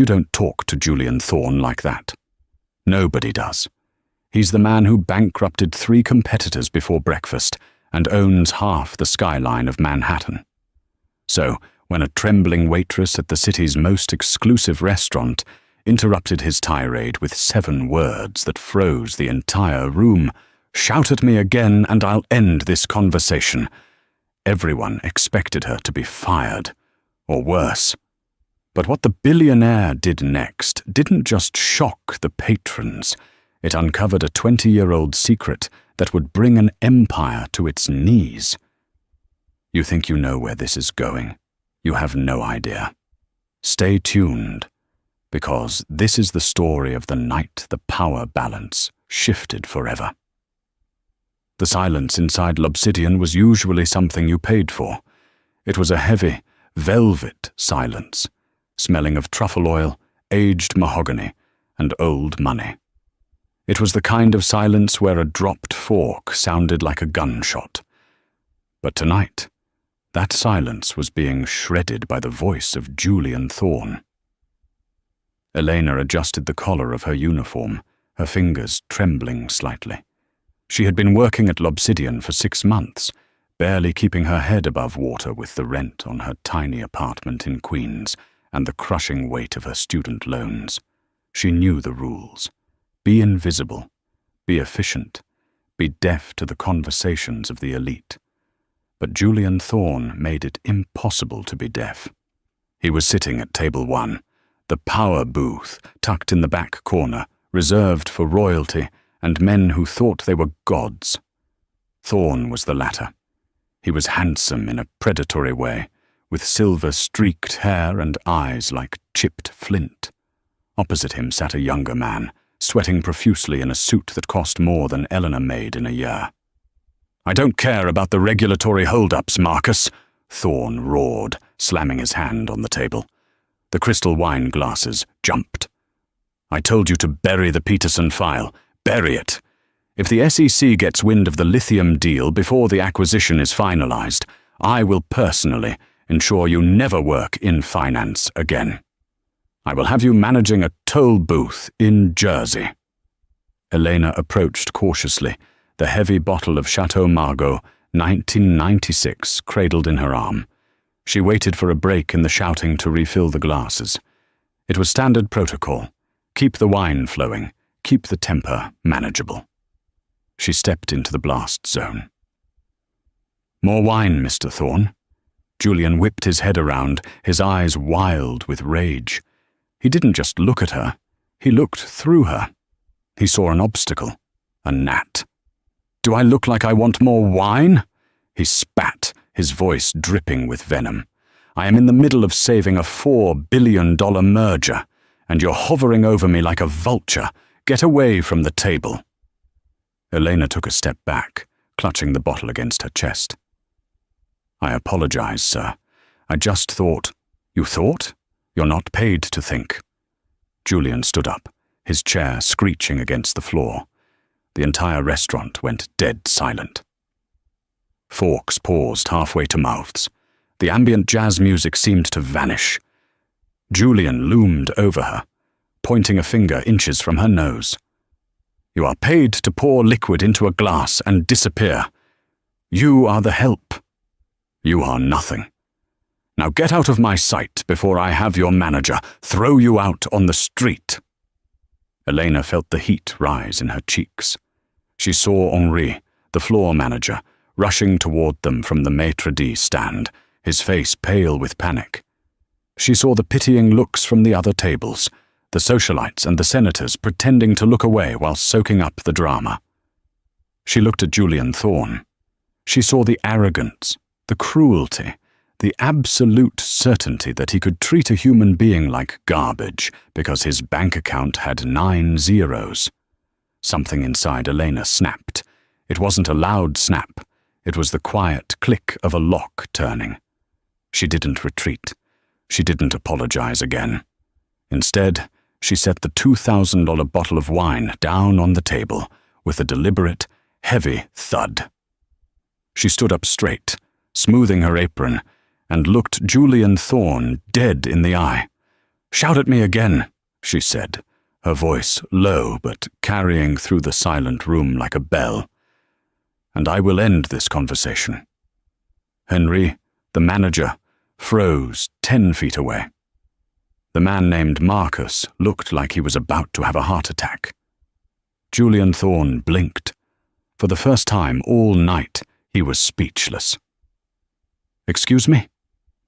You don't talk to Julian Thorne like that. Nobody does. He's the man who bankrupted 3 competitors before breakfast and owns half the skyline of Manhattan. So, when a trembling waitress at the city's most exclusive restaurant interrupted his tirade with 7 words that froze the entire room, "Shout at me again and I'll end this conversation," everyone expected her to be fired, or worse. But what the billionaire did next didn't just shock the patrons. It uncovered a 20-year-old secret that would bring an empire to its knees. You think you know where this is going. You have no idea. Stay tuned, because this is the story of the night the power balance shifted forever. The silence inside L'Obsidian was usually something you paid for. It was a heavy, velvet silence, smelling of truffle oil, aged mahogany, and old money. It was the kind of silence where a dropped fork sounded like a gunshot. But tonight, that silence was being shredded by the voice of Julian Thorne. Elena adjusted the collar of her uniform, her fingers trembling slightly. She had been working at L'Obsidian for 6 months, barely keeping her head above water with the rent on her tiny apartment in Queens and the crushing weight of her student loans. She knew the rules. Be invisible, be efficient, be deaf to the conversations of the elite. But Julian Thorne made it impossible to be deaf. He was sitting at table 1, the power booth tucked in the back corner, reserved for royalty and men who thought they were gods. Thorne was the latter. He was handsome in a predatory way, with silver-streaked hair and eyes like chipped flint. Opposite him sat a younger man, sweating profusely in a suit that cost more than Eleanor made in a year. "I don't care about the regulatory hold-ups, Marcus," Thorne roared, slamming his hand on the table. The crystal wine glasses jumped. "I told you to bury the Peterson file. Bury it. If the SEC gets wind of the lithium deal before the acquisition is finalized, I will personally ensure you never work in finance again. I will have you managing a toll booth in Jersey." Elena approached cautiously, the heavy bottle of Chateau Margaux 1996 cradled in her arm. She waited for a break in the shouting to refill the glasses. It was standard protocol. Keep the wine flowing. Keep the temper manageable. She stepped into the blast zone. "More wine, Mr. Thorne." Julian whipped his head around, his eyes wild with rage. He didn't just look at her. He looked through her. He saw an obstacle, a gnat. "Do I look like I want more wine?" He spat, his voice dripping with venom. "I am in the middle of saving a $4 billion merger, and you're hovering over me like a vulture. Get away from the table." Elena took a step back, clutching the bottle against her chest. "I apologize, sir. I just thought—" "You thought? You're not paid to think." Julian stood up, his chair screeching against the floor. The entire restaurant went dead silent. Forks paused halfway to mouths. The ambient jazz music seemed to vanish. Julian loomed over her, pointing a finger inches from her nose. "You are paid to pour liquid into a glass and disappear. You are the help. You are nothing. Now get out of my sight before I have your manager throw you out on the street." Elena felt the heat rise in her cheeks. She saw Henri, the floor manager, rushing toward them from the maitre d' stand, his face pale with panic. She saw the pitying looks from the other tables, the socialites and the senators pretending to look away while soaking up the drama. She looked at Julian Thorne. She saw the arrogance, the cruelty, the absolute certainty that he could treat a human being like garbage because his bank account had 9 zeros. Something inside Elena snapped. It wasn't a loud snap. It was the quiet click of a lock turning. She didn't retreat. She didn't apologize again. Instead, she set the $2,000 bottle of wine down on the table with a deliberate, heavy thud. She stood up straight, smoothing her apron, and looked Julian Thorne dead in the eye. "Shout at me again," she said, her voice low but carrying through the silent room like a bell. "And I will end this conversation." Henry, the manager, froze 10 feet away. The man named Marcus looked like he was about to have a heart attack. Julian Thorne blinked. For the first time all night, he was speechless. "Excuse me?"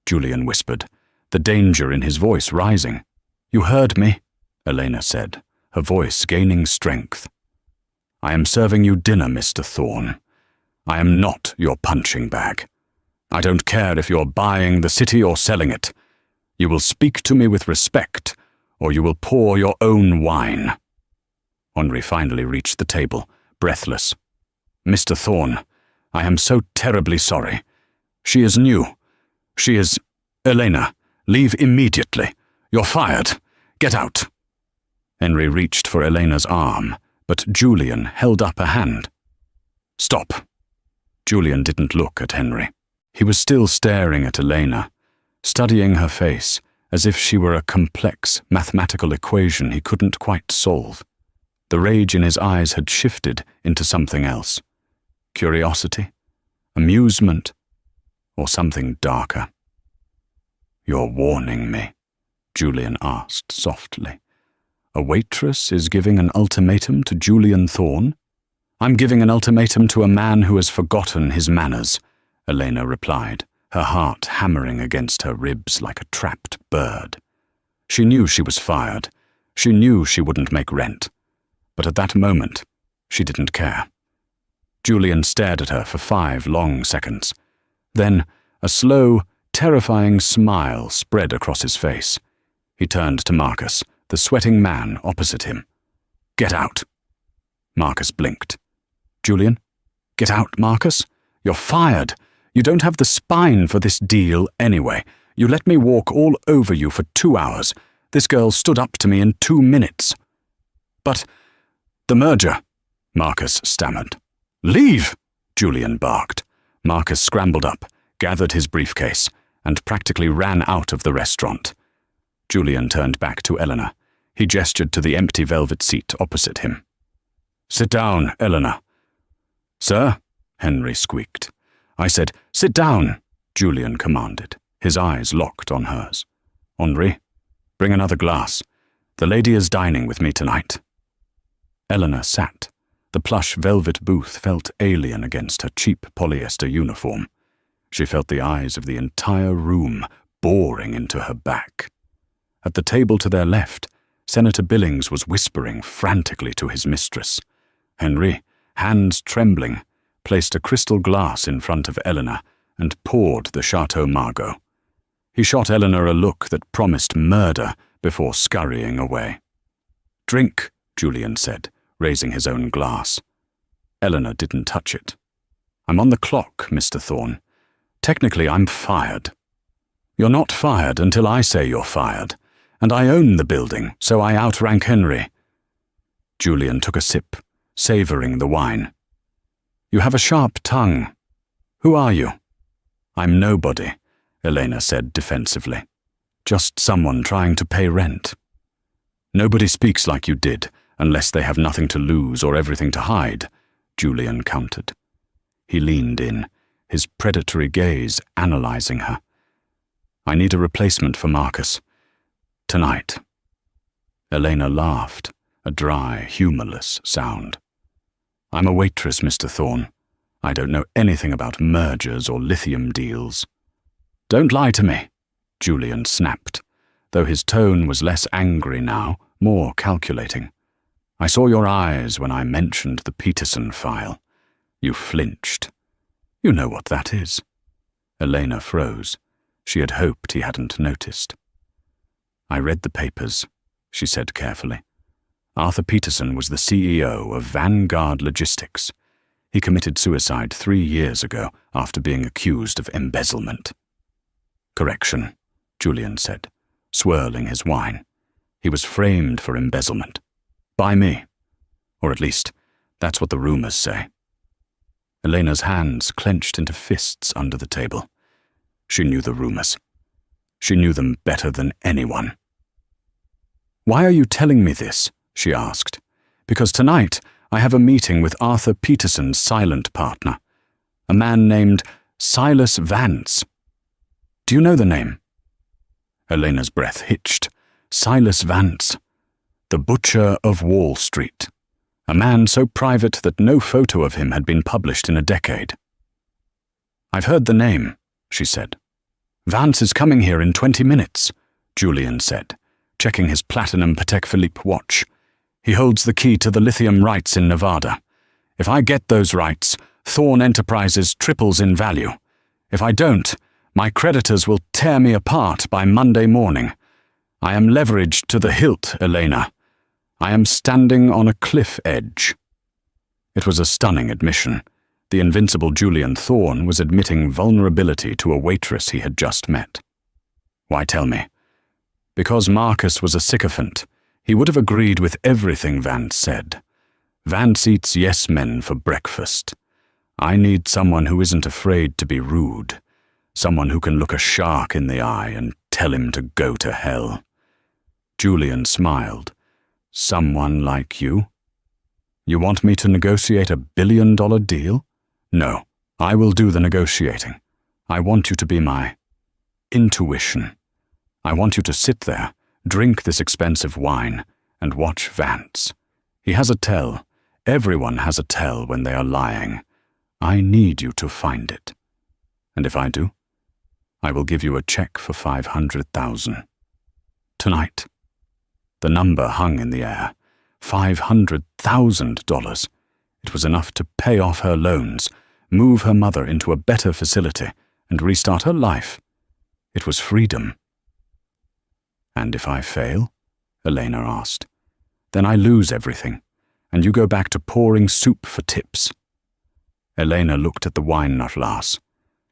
Julian whispered, the danger in his voice rising. "You heard me," Elena said, her voice gaining strength. "I am serving you dinner, Mr. Thorne. I am not your punching bag. I don't care if you're buying the city or selling it. You will speak to me with respect, or you will pour your own wine." Henri finally reached the table, breathless. "Mr. Thorne, I am so terribly sorry. She is new. She is... Elena, leave immediately. You're fired. Get out." Henri reached for Elena's arm, but Julian held up a hand. "Stop." Julian didn't look at Henri. He was still staring at Elena, studying her face as if she were a complex mathematical equation he couldn't quite solve. The rage in his eyes had shifted into something else. Curiosity, amusement, or something darker. "You're warning me?" Julian asked softly. "A waitress is giving an ultimatum to Julian Thorne?" "I'm giving an ultimatum to a man who has forgotten his manners," Elena replied, her heart hammering against her ribs like a trapped bird. She knew she was fired. She knew she wouldn't make rent. But at that moment, she didn't care. Julian stared at her for 5 long seconds. Then a slow, terrifying smile spread across his face. He turned to Marcus, the sweating man opposite him. "Get out." Marcus blinked. "Julian? Get out, Marcus? You're fired. You don't have the spine for this deal anyway. You let me walk all over you for 2 hours. This girl stood up to me in 2 minutes." "But the merger," Marcus stammered. "Leave!" Julian barked. Marcus scrambled up, gathered his briefcase, and practically ran out of the restaurant. Julian turned back to Elena. He gestured to the empty velvet seat opposite him. "Sit down, Elena." "Sir?" Henry squeaked. "I said, sit down," Julian commanded, his eyes locked on hers. "Henri, bring another glass. The lady is dining with me tonight." Elena sat. The plush velvet booth felt alien against her cheap polyester uniform. She felt the eyes of the entire room boring into her back. At the table to their left, Senator Billings was whispering frantically to his mistress. Henri, hands trembling, placed a crystal glass in front of Elena and poured the Chateau Margaux. He shot Elena a look that promised murder before scurrying away. "Drink," Julian said, raising his own glass. Elena didn't touch it. "I'm on the clock, Mr. Thorne. Technically, I'm fired." "You're not fired until I say you're fired, and I own the building, so I outrank Henri." Julian took a sip, savoring the wine. "You have a sharp tongue. Who are you?" "I'm nobody," Elena said defensively. "Just someone trying to pay rent." "Nobody speaks like you did, unless they have nothing to lose or everything to hide," Julian countered. He leaned in, his predatory gaze analyzing her. "I need a replacement for Marcus. Tonight." Elena laughed, a dry, humorless sound. "I'm a waitress, Mr. Thorne. I don't know anything about mergers or lithium deals." "Don't lie to me," Julian snapped, though his tone was less angry now, more calculating. "I saw your eyes when I mentioned the Peterson file. You flinched. You know what that is." Elena froze. She had hoped he hadn't noticed. "I read the papers," she said carefully. "Arthur Peterson was the CEO of Vanguard Logistics. He committed suicide 3 years ago after being accused of embezzlement." "Correction," Julian said, swirling his wine. "He was framed for embezzlement. By me. Or at least, that's what the rumors say." Elena's hands clenched into fists under the table. She knew the rumors. She knew them better than anyone. "Why are you telling me this?" she asked. "Because tonight I have a meeting with Arthur Peterson's silent partner, a man named Silas Vance. Do you know the name?" Elena's breath hitched. Silas Vance, the butcher of Wall Street, a man so private that no photo of him had been published in a decade. "I've heard the name," she said. "Vance is coming here in 20 minutes, Julian said, checking his platinum Patek Philippe watch. "He holds the key to the lithium rights in Nevada. If I get those rights, Thorn Enterprises triples in value. If I don't, my creditors will tear me apart by Monday morning. I am leveraged to the hilt, Elena. I am standing on a cliff edge." It was a stunning admission. The invincible Julian Thorn was admitting vulnerability to a waitress he had just met. "Why tell me?" Because Marcus was a sycophant, he would have agreed with everything Vance said. Vance eats yes-men for breakfast. I need someone who isn't afraid to be rude, someone who can look a shark in the eye and tell him to go to hell. Julian smiled. "Someone like you? You want me to negotiate a billion-dollar deal? No, I will do the negotiating. I want you to be my intuition. I want you to sit there, drink this expensive wine, and watch Vance. He has a tell. Everyone has a tell when they are lying. I need you to find it. And if I do, I will give you a check for $500,000. Tonight." The number hung in the air. $500,000. It was enough to pay off her loans, move her mother into a better facility, and restart her life. It was freedom. "And if I fail?" Elena asked. "Then I lose everything, and you go back to pouring soup for tips." Elena looked at the wine glass.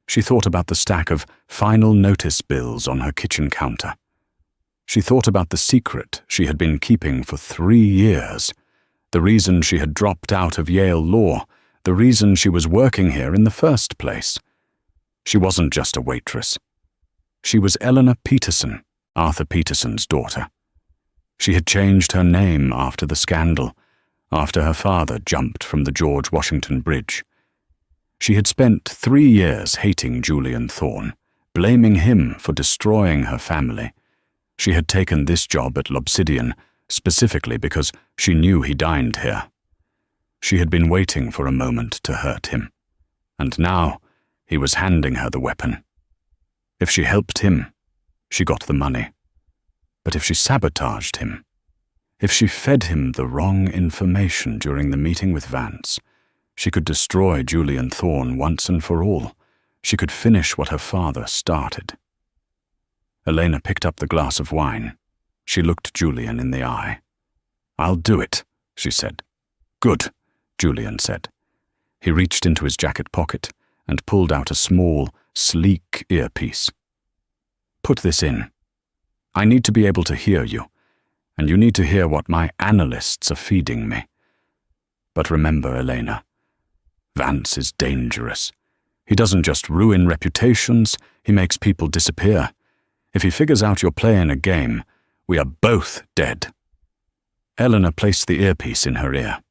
She thought about the stack of final notice bills on her kitchen counter. She thought about the secret she had been keeping for 3 years, the reason she had dropped out of Yale Law, the reason she was working here in the first place. She wasn't just a waitress. She was Eleanor Peterson, Arthur Peterson's daughter. She had changed her name after the scandal, after her father jumped from the George Washington Bridge. She had spent 3 years hating Julian Thorn, blaming him for destroying her family. She had taken this job at L'Obsidian specifically because she knew he dined here. She had been waiting for a moment to hurt him, and now he was handing her the weapon. If she helped him, she got the money. But if she sabotaged him, if she fed him the wrong information during the meeting with Vance, she could destroy Julian Thorn once and for all. She could finish what her father started. Elena picked up the glass of wine. She looked Julian in the eye. "I'll do it," she said. "Good," Julian said. He reached into his jacket pocket and pulled out a small, sleek earpiece. "Put this in. I need to be able to hear you, and you need to hear what my analysts are feeding me. But remember, Elena, Vance is dangerous. He doesn't just ruin reputations, he makes people disappear. If he figures out you're playing a game, we are both dead." Eleanor placed the earpiece in her ear.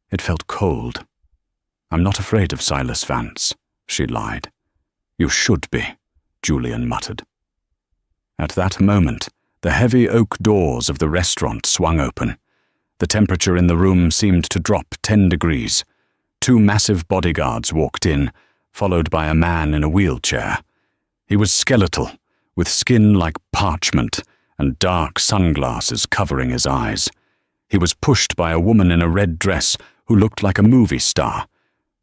It felt cold. "I'm not afraid of Silas Vance," she lied. "You should be," Julian muttered. At that moment, the heavy oak doors of the restaurant swung open. The temperature in the room seemed to drop 10 degrees. 2 massive bodyguards walked in, followed by a man in a wheelchair. He was skeletal, with skin like parchment and dark sunglasses covering his eyes. He was pushed by a woman in a red dress who looked like a movie star,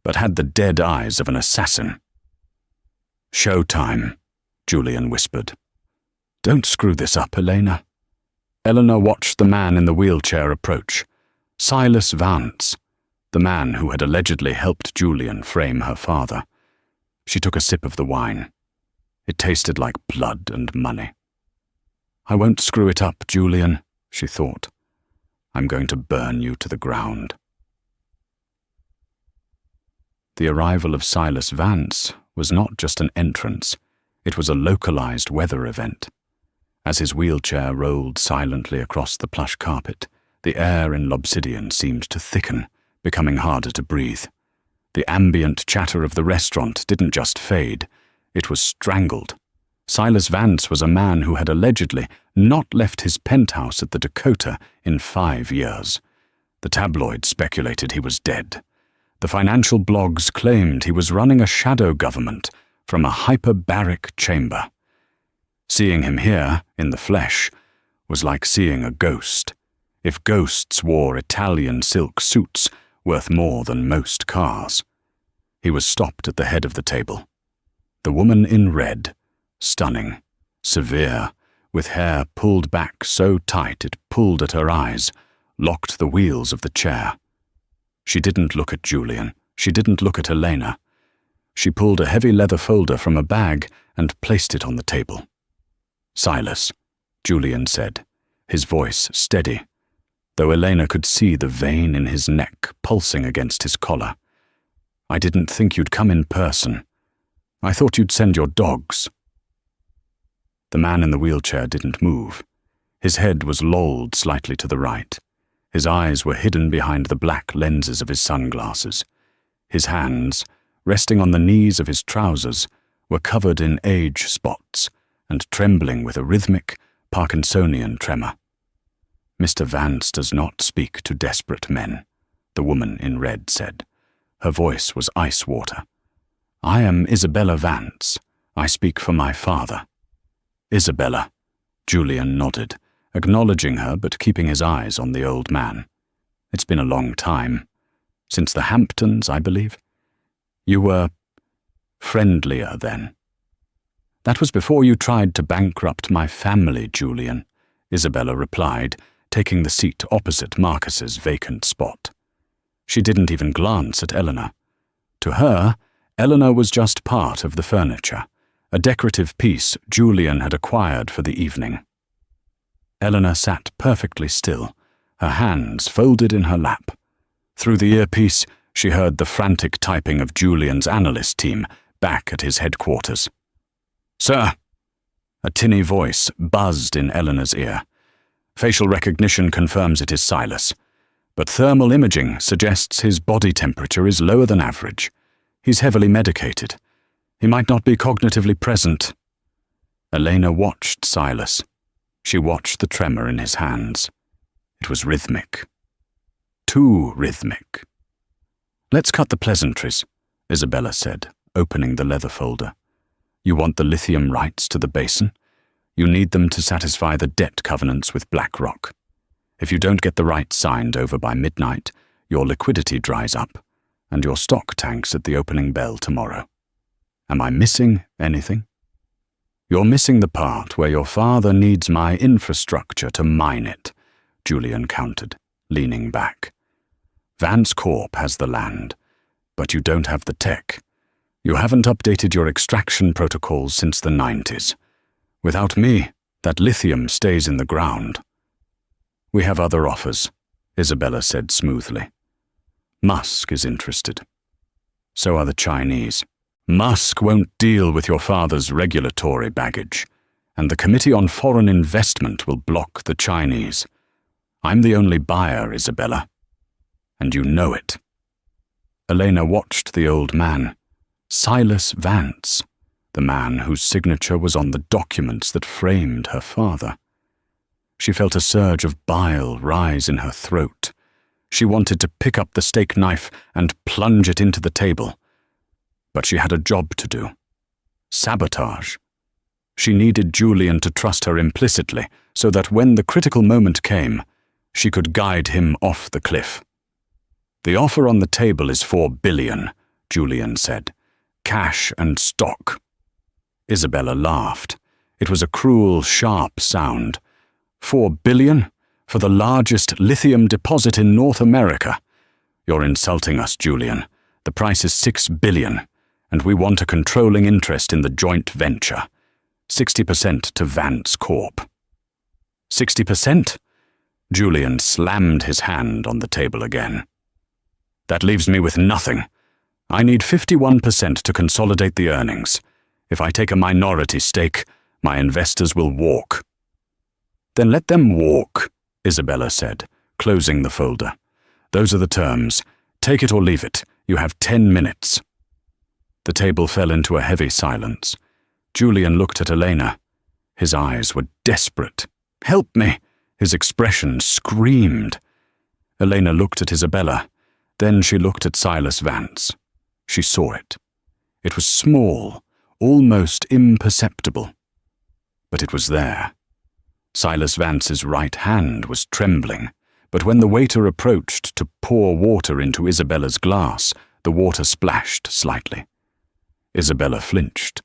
but had the dead eyes of an assassin. "Showtime," Julian whispered. "Don't screw this up, Elena." Eleanor watched the man in the wheelchair approach. Silas Vance, the man who had allegedly helped Julian frame her father. She took a sip of the wine. It tasted like blood and money. "I won't screw it up, Julian," she thought. "I'm going to burn you to the ground." The arrival of Silas Vance was not just an entrance, it was a localized weather event. As his wheelchair rolled silently across the plush carpet, the air in Lobsidian seemed to thicken, becoming harder to breathe. The ambient chatter of the restaurant didn't just fade, it was strangled. Silas Vance was a man who had allegedly not left his penthouse at the Dakota in 5 years. The tabloids speculated he was dead. The financial blogs claimed he was running a shadow government from a hyperbaric chamber. Seeing him here, in the flesh, was like seeing a ghost, if ghosts wore Italian silk suits worth more than most cars. He was stopped at the head of the table. The woman in red, stunning, severe, with hair pulled back so tight it pulled at her eyes, locked the wheels of the chair. She didn't look at Julian. She didn't look at Elena. She pulled a heavy leather folder from a bag and placed it on the table. "Silas," Julian said, his voice steady, though Elena could see the vein in his neck pulsing against his collar. "I didn't think you'd come in person. I thought you'd send your dogs." The man in the wheelchair didn't move. His head was lolled slightly to the right. His eyes were hidden behind the black lenses of his sunglasses. His hands, resting on the knees of his trousers, were covered in age spots and trembling with a rhythmic, Parkinsonian tremor. "Mr. Vance does not speak to desperate men," the woman in red said. Her voice was ice water. "I am Isabella Vance. I speak for my father." "Isabella," Julian nodded, acknowledging her but keeping his eyes on the old man. "It's been a long time. Since the Hamptons, I believe. You were friendlier then." "That was before you tried to bankrupt my family, Julian," Isabella replied, taking the seat opposite Marcus's vacant spot. She didn't even glance at Eleanor. To her, Eleanor was just part of the furniture, a decorative piece Julian had acquired for the evening. Eleanor sat perfectly still, her hands folded in her lap. Through the earpiece, she heard the frantic typing of Julian's analyst team back at his headquarters. "Sir!" A tinny voice buzzed in Eleanor's ear. "Facial recognition confirms it is Silas, but thermal imaging suggests his body temperature is lower than average. He's heavily medicated. He might not be cognitively present." Elena watched Silas. She watched the tremor in his hands. It was rhythmic. Too rhythmic. "Let's cut the pleasantries," Isabella said, opening the leather folder. "You want the lithium rights to the basin? You need them to satisfy the debt covenants with BlackRock. If you don't get the rights signed over by midnight, your liquidity dries up, and your stock tanks at the opening bell tomorrow. Am I missing anything?" "You're missing the part where your father needs my infrastructure to mine it," Julian countered, leaning back. "Vance Corp has the land, but you don't have the tech. You haven't updated your extraction protocols since the 90s. Without me, that lithium stays in the ground." "We have other offers," Isabella said smoothly. "Musk is interested. So are the Chinese. Musk won't deal with your father's regulatory baggage, and the Committee on Foreign Investment will block the Chinese. I'm the only buyer, Isabella, and you know it." Elena watched the old man, Silas Vance, the man whose signature was on the documents that framed her father. She felt a surge of bile rise in her throat. She wanted to pick up the steak knife and plunge it into the table. But she had a job to do. Sabotage. She needed Julian to trust her implicitly so that when the critical moment came, she could guide him off the cliff. "The offer on the table is $4 billion, Julian said. "Cash and stock." Isabella laughed. It was a cruel, sharp sound. $4 billion? For the largest lithium deposit in North America? "You're insulting us, Julian. The price is $6 billion, and we want a controlling interest in the joint venture. 60% to Vance Corp." 60%? Julian slammed his hand on the table again. "That leaves me with nothing. I need 51% to consolidate the earnings. If I take a minority stake, my investors will walk." Then let them walk, Isabella said, closing the folder. Those are the terms. Take it or leave it. You have 10 minutes. The table fell into a heavy silence. Julian looked at Elena. His eyes were desperate. Help me! His expression screamed. Elena looked at Isabella. Then she looked at Silas Vance. She saw it. It was small, almost imperceptible. But it was there. Silas Vance's right hand was trembling, but when the waiter approached to pour water into Isabella's glass, the water splashed slightly. Isabella flinched,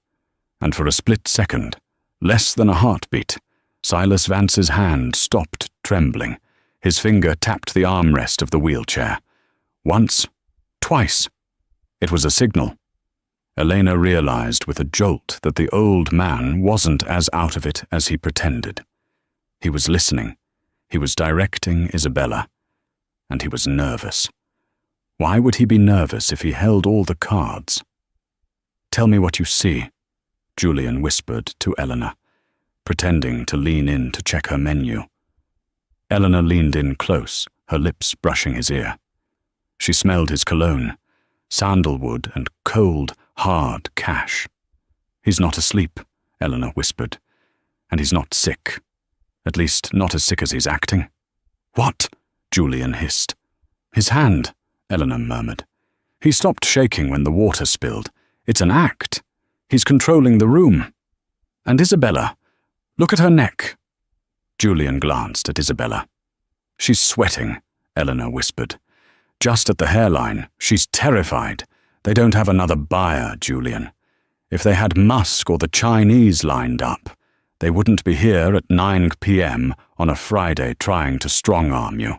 and for a split second, less than a heartbeat, Silas Vance's hand stopped trembling. His finger tapped the armrest of the wheelchair. Once, twice. It was a signal. Elena realized with a jolt that the old man wasn't as out of it as he pretended. He was listening. He was directing Isabella. And he was nervous. Why would he be nervous if he held all the cards? Tell me what you see, Julian whispered to Eleanor, pretending to lean in to check her menu. Eleanor leaned in close, her lips brushing his ear. She smelled his cologne, sandalwood and cold, hard cash. He's not asleep, Eleanor whispered, and he's not sick. At least not as sick as he's acting. What? Julian hissed. His hand, Eleanor murmured. He stopped shaking when the water spilled. It's an act. He's controlling the room. And Isabella, look at her neck. Julian glanced at Isabella. She's sweating, Eleanor whispered. Just at the hairline. She's terrified. They don't have another buyer, Julian. If they had Musk or the Chinese lined up, they wouldn't be here at 9 p.m. on a Friday trying to strong-arm you.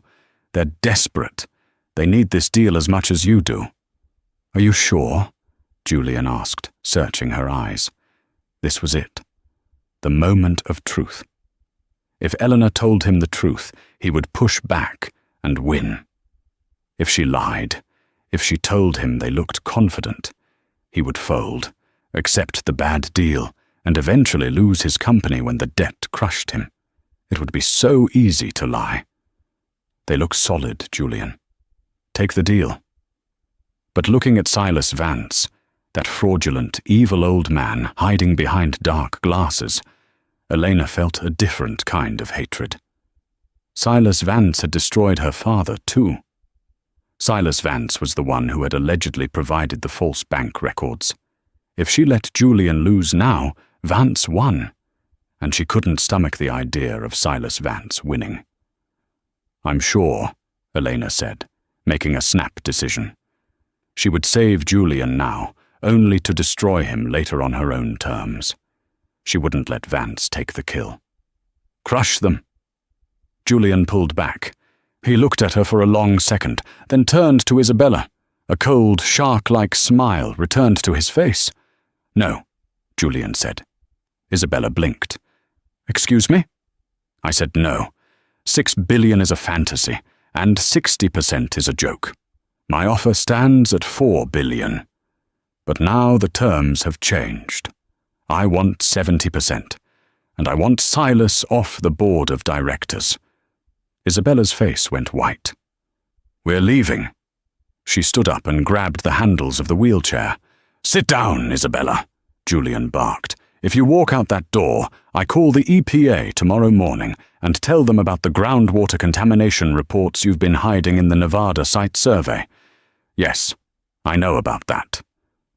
They're desperate. They need this deal as much as you do. Are you sure? Julian asked, searching her eyes. This was it. The moment of truth. If Eleanor told him the truth, he would push back and win. If she lied, if she told him they looked confident, he would fold, accept the bad deal, and eventually lose his company when the debt crushed him. It would be so easy to lie. They look solid, Julian. Take the deal. But looking at Silas Vance, that fraudulent, evil old man hiding behind dark glasses, Elena felt a different kind of hatred. Silas Vance had destroyed her father, too. Silas Vance was the one who had allegedly provided the false bank records. If she let Julian lose now, Vance won, and she couldn't stomach the idea of Silas Vance winning. I'm sure, Elena said, making a snap decision. She would save Julian now, only to destroy him later on her own terms. She wouldn't let Vance take the kill. Crush them. Julian pulled back. He looked at her for a long second, then turned to Isabella. A cold, shark-like smile returned to his face. No, Julian said. Isabella blinked. Excuse me? I said no. 6 billion is a fantasy, and 60% is a joke. My offer stands at 4 billion. But now the terms have changed. I want 70%, and I want Silas off the board of directors. Isabella's face went white. We're leaving. She stood up and grabbed the handles of the wheelchair. Sit down, Isabella, Julian barked. If you walk out that door, I call the EPA tomorrow morning and tell them about the groundwater contamination reports you've been hiding in the Nevada site survey. Yes, I know about that.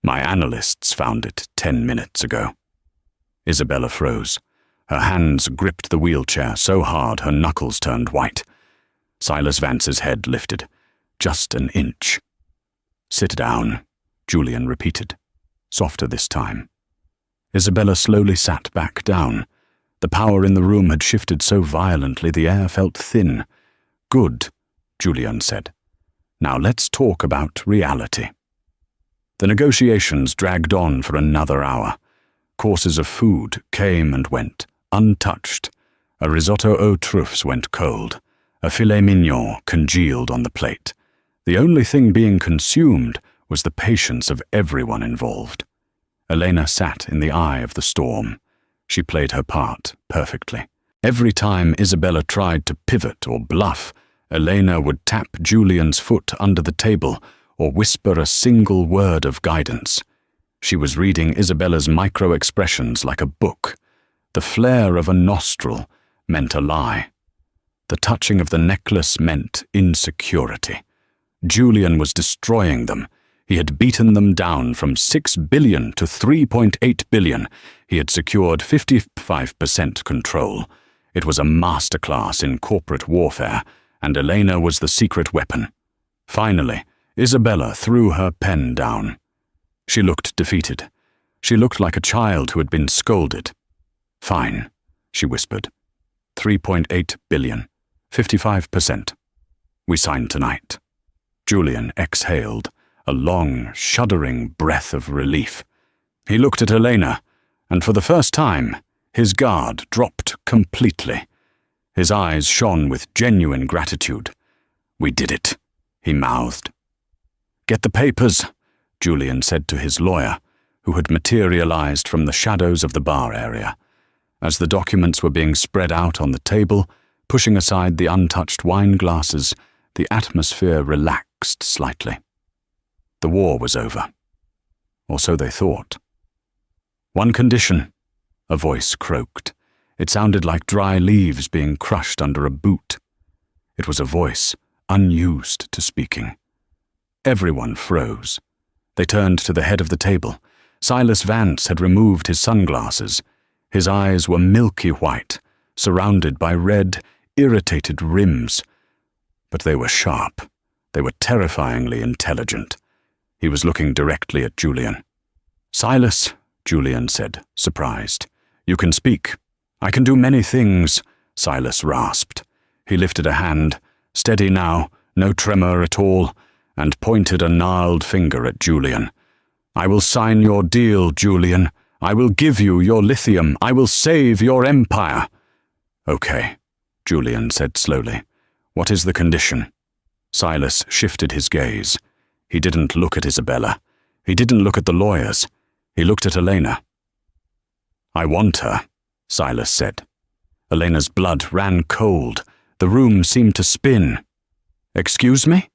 My analysts found it 10 minutes ago. Isabella froze. Her hands gripped the wheelchair so hard her knuckles turned white. Silas Vance's head lifted, just an inch. Sit down, Julian repeated, softer this time. Isabella slowly sat back down. The power in the room had shifted so violently the air felt thin. Good, Julian said. Now let's talk about reality. The negotiations dragged on for another hour. Courses of food came and went, untouched. A risotto aux truffes went cold. A filet mignon congealed on the plate. The only thing being consumed was the patience of everyone involved. Elena sat in the eye of the storm. She played her part perfectly. Every time Isabella tried to pivot or bluff, Elena would tap Julian's foot under the table or whisper a single word of guidance. She was reading Isabella's micro-expressions like a book. The flare of a nostril meant a lie. The touching of the necklace meant insecurity. Julian was destroying them. He had beaten them down from 6 billion to 3.8 billion. He had secured 55% control. It was a masterclass in corporate warfare, and Elena was the secret weapon. Finally, Isabella threw her pen down. She looked defeated. She looked like a child who had been scolded. "Fine," she whispered. 3.8 billion. 55%. We sign tonight. Julian exhaled, a long, shuddering breath of relief. He looked at Elena, and for the first time, his guard dropped completely. His eyes shone with genuine gratitude. "We did it," he mouthed. "Get the papers," Julian said to his lawyer, who had materialized from the shadows of the bar area. As the documents were being spread out on the table, pushing aside the untouched wine glasses, the atmosphere relaxed slightly. The war was over. Or so they thought. "One condition," a voice croaked. It sounded like dry leaves being crushed under a boot. It was a voice unused to speaking. Everyone froze. They turned to the head of the table. Silas Vance had removed his sunglasses. His eyes were milky white, surrounded by red, irritated rims. But they were sharp. They were terrifyingly intelligent. He was looking directly at Julian. "Silas," Julian said, surprised. "You can speak." "I can do many things," Silas rasped. He lifted a hand, steady now, no tremor at all, and pointed a gnarled finger at Julian. "I will sign your deal, Julian. I will give you your lithium. I will save your empire." "Okay," Julian said slowly. "What is the condition?" Silas shifted his gaze. He didn't look at Isabella. He didn't look at the lawyers. He looked at Elena. "I want her," Silas said. Elena's blood ran cold. The room seemed to spin. "Excuse me?"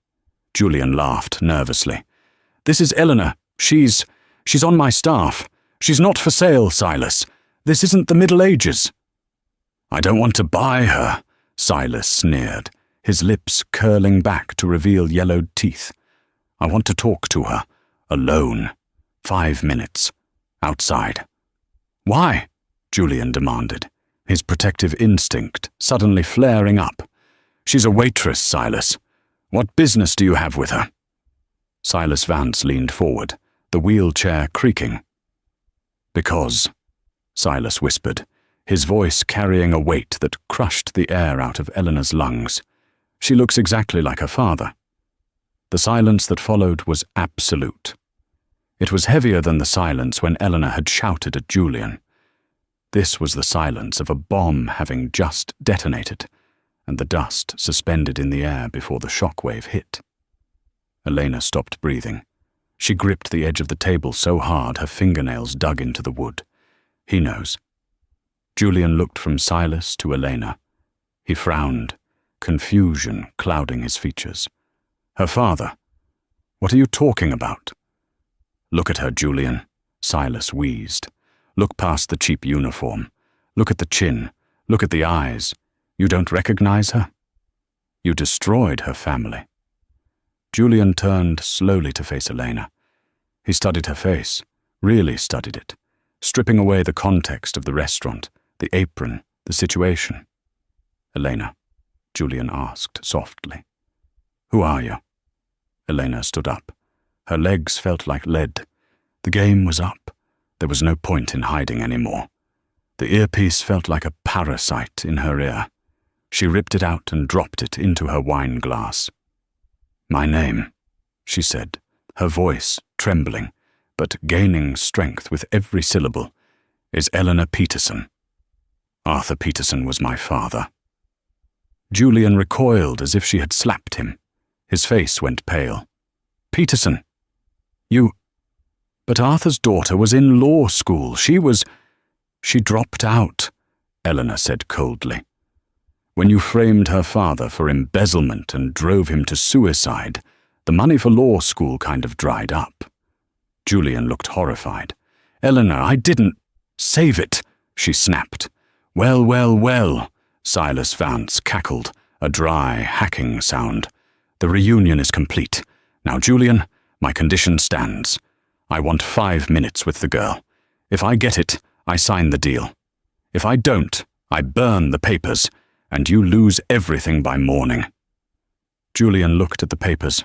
Julian laughed nervously. "This is Eleanor. She's on my staff. She's not for sale, Silas. This isn't the Middle Ages." "I don't want to buy her," Silas sneered, his lips curling back to reveal yellowed teeth. "I want to talk to her. Alone. 5 minutes. Outside." "Why?" Julian demanded, his protective instinct suddenly flaring up. "She's a waitress, Silas. What business do you have with her?" Silas Vance leaned forward, the wheelchair creaking. "Because," Silas whispered, his voice carrying a weight that crushed the air out of Eleanor's lungs. "She looks exactly like her father." The silence that followed was absolute. It was heavier than the silence when Eleanor had shouted at Julian. This was the silence of a bomb having just detonated, and the dust suspended in the air before the shockwave hit. Elena stopped breathing. She gripped the edge of the table so hard her fingernails dug into the wood. "He knows." Julian looked from Silas to Elena. He frowned, confusion clouding his features. "Her father? What are you talking about?" "Look at her, Julian," Silas wheezed. "Look past the cheap uniform. Look at the chin. Look at the eyes. You don't recognize her? You destroyed her family." Julian turned slowly to face Elena. He studied her face, really studied it, stripping away the context of the restaurant, the apron, the situation. "Elena," Julian asked softly. "Who are you?" Elena stood up. Her legs felt like lead. The game was up. There was no point in hiding anymore. The earpiece felt like a parasite in her ear. She ripped it out and dropped it into her wine glass. "My name," she said, her voice trembling, but gaining strength with every syllable, "is Eleanor Peterson. Arthur Peterson was my father." Julian recoiled as if she had slapped him. His face went pale. "Peterson? You... But Arthur's daughter was in law school. She dropped out." Eleanor said coldly. When you framed her father for embezzlement and drove him to suicide, the money for law school kind of dried up. Julian looked horrified. Eleanor, I didn't— Save it, she snapped. Well, well, well, Silas Vance cackled, a dry, hacking sound. The reunion is complete. Now, Julian, my condition stands. I want 5 minutes with the girl. If I get it, I sign the deal. If I don't, I burn the papers, and you lose everything by morning. Julian looked at the papers.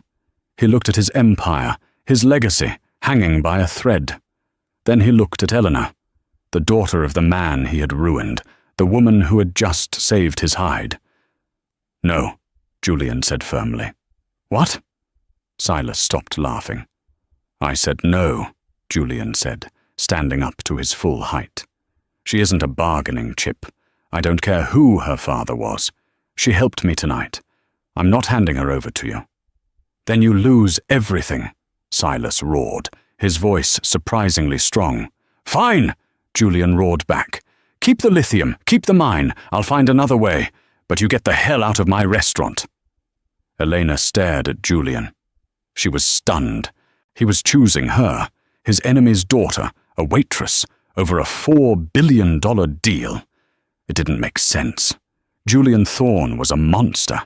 He looked at his empire, his legacy, hanging by a thread. Then he looked at Eleanor, the daughter of the man he had ruined, the woman who had just saved his hide. No, Julian said firmly. What? Silas stopped laughing. I said no, Julian said, standing up to his full height. She isn't a bargaining chip. I don't care who her father was. She helped me tonight. I'm not handing her over to you. Then you lose everything, Silas roared, his voice surprisingly strong. Fine, Julian roared back. Keep the lithium, keep the mine, I'll find another way, but you get the hell out of my restaurant. Elena stared at Julian. She was stunned. He was choosing her, his enemy's daughter, a waitress, over a $4 billion deal. It didn't make sense. Julian Thorne was a monster.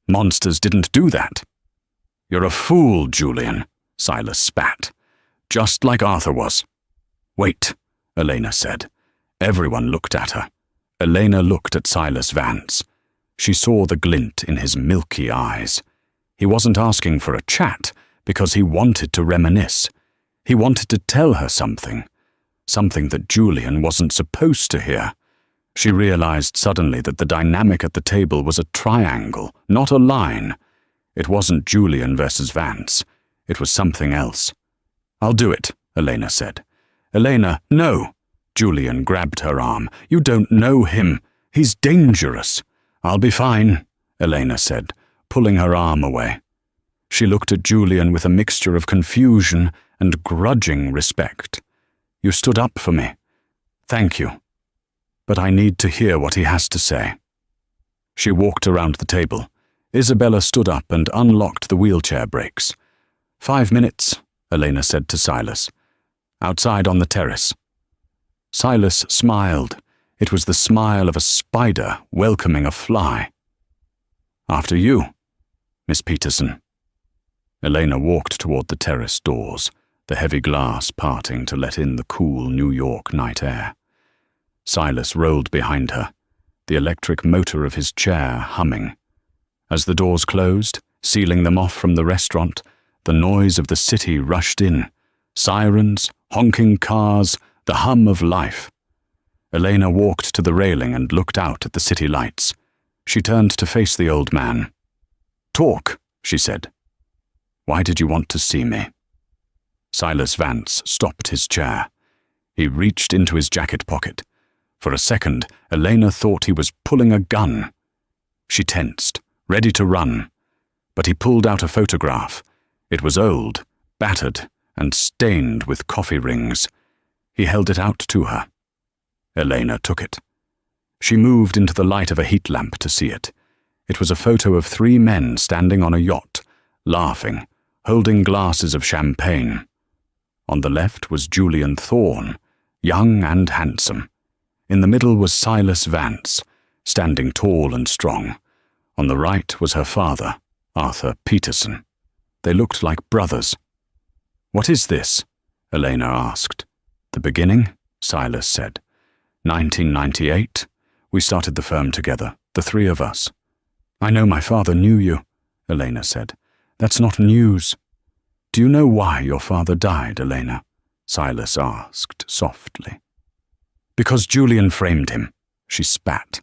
Monsters didn't do that. You're a fool, Julian, Silas spat. Just like Arthur was. Wait, Elena said. Everyone looked at her. Elena looked at Silas Vance. She saw the glint in his milky eyes. He wasn't asking for a chat because he wanted to reminisce. He wanted to tell her something that Julian wasn't supposed to hear. She realized suddenly that the dynamic at the table was a triangle, not a line. It wasn't Julian versus Vance. It was something else. I'll do it, Elena said. Elena, no. Julian grabbed her arm. You don't know him. He's dangerous. I'll be fine, Elena said, pulling her arm away. She looked at Julian with a mixture of confusion and grudging respect. You stood up for me. Thank you. But I need to hear what he has to say. She walked around the table. Isabella stood up and unlocked the wheelchair brakes. 5 minutes, Elena said to Silas. Outside on the terrace. Silas smiled. It was the smile of a spider welcoming a fly. After you, Miss Peterson. Elena walked toward the terrace doors, the heavy glass parting to let in the cool New York night air. Silas rolled behind her, the electric motor of his chair humming. As the doors closed, sealing them off from the restaurant, the noise of the city rushed in. Sirens, honking cars, the hum of life. Elena walked to the railing and looked out at the city lights. She turned to face the old man. Talk, she said. Why did you want to see me? Silas Vance stopped his chair. He reached into his jacket pocket. For a second, Elena thought he was pulling a gun. She tensed, ready to run. But he pulled out a photograph. It was old, battered, and stained with coffee rings. He held it out to her. Elena took it. She moved into the light of a heat lamp to see it. It was a photo of 3 men standing on a yacht, laughing, holding glasses of champagne. On the left was Julian Thorne, young and handsome. In the middle was Silas Vance, standing tall and strong. On the right was her father, Arthur Peterson. They looked like brothers. What is this? Elena asked. The beginning, Silas said. 1998. We started the firm together, the 3 of us. I know my father knew you, Elena said. That's not news. Do you know why your father died, Elena? Silas asked softly. Because Julian framed him, she spat.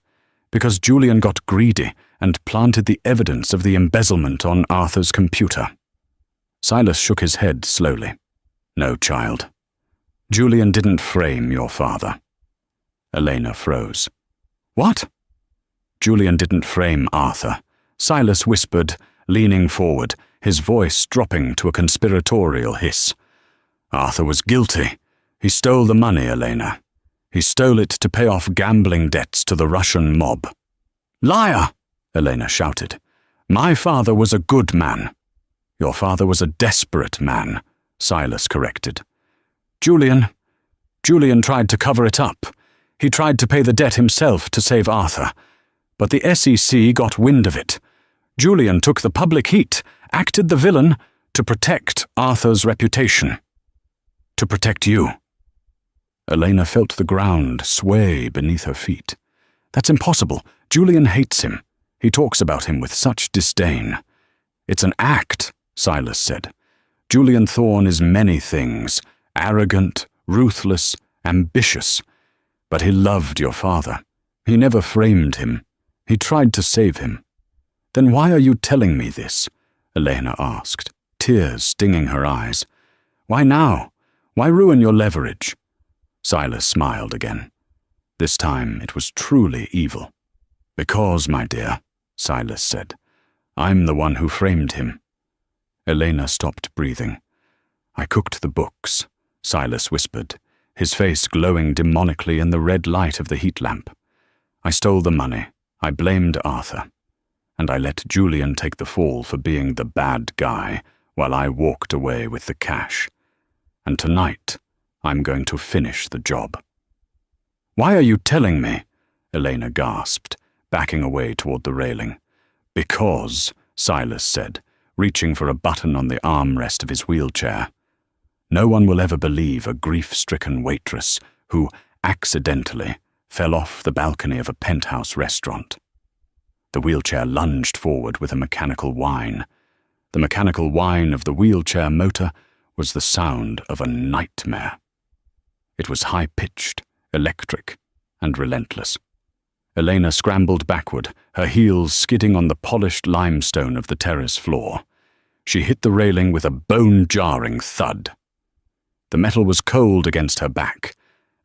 Because Julian got greedy and planted the evidence of the embezzlement on Arthur's computer. Silas shook his head slowly. No, child. Julian didn't frame your father. Elena froze. What? Julian didn't frame Arthur. Silas whispered, leaning forward, his voice dropping to a conspiratorial hiss. Arthur was guilty. He stole the money, Elena. He stole it to pay off gambling debts to the Russian mob. Liar! Elena shouted. My father was a good man. Your father was a desperate man, Silas corrected. Julian tried to cover it up. He tried to pay the debt himself to save Arthur. But the SEC got wind of it. Julian took the public heat, acted the villain, to protect Arthur's reputation. To protect you. Elena felt the ground sway beneath her feet. That's impossible. Julian hates him. He talks about him with such disdain. It's an act, Silas said. Julian Thorne is many things, arrogant, ruthless, ambitious. But he loved your father. He never framed him. He tried to save him. Then why are you telling me this? Elena asked, tears stinging her eyes. Why now? Why ruin your leverage? Silas smiled again. This time it was truly evil. Because, my dear, Silas said, I'm the one who framed him. Elena stopped breathing. I cooked the books, Silas whispered, his face glowing demonically in the red light of the heat lamp. I stole the money. I blamed Arthur. And I let Julian take the fall for being the bad guy while I walked away with the cash. And tonight, I'm going to finish the job. Why are you telling me? Elena gasped, backing away toward the railing. Because, Silas said, reaching for a button on the armrest of his wheelchair. No one will ever believe a grief-stricken waitress who, accidentally, fell off the balcony of a penthouse restaurant. The wheelchair lunged forward with a mechanical whine. The mechanical whine of the wheelchair motor was the sound of a nightmare. It was high-pitched, electric, and relentless. Elena scrambled backward, her heels skidding on the polished limestone of the terrace floor. She hit the railing with a bone-jarring thud. The metal was cold against her back,